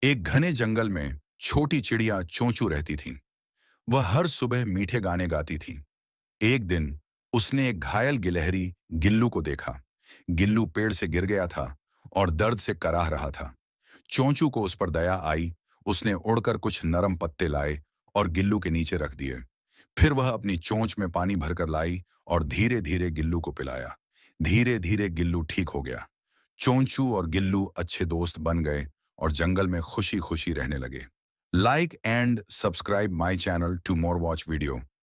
एक घने जंगल में छोटी चिड़िया चोंचू रहती थी। वह हर सुबह मीठे गाने गाती थी। एक दिन उसने एक घायल गिलहरी गिल्लू को देखा। गिल्लू पेड़ से गिर गया था और दर्द से कराह रहा था। चोंचू को उस पर दया आई। उसने उड़कर कुछ नरम पत्ते लाए और गिल्लू के नीचे रख दिए। फिर वह अपनी चोंच में पानी भरकर लाई और धीरे धीरे गिल्लू को पिलाया। धीरे धीरे गिल्लू ठीक हो गया। चोंचू और गिल्लू अच्छे दोस्त बन गए और जंगल में खुशी खुशी रहने लगे। Like and subscribe my channel to more watch video.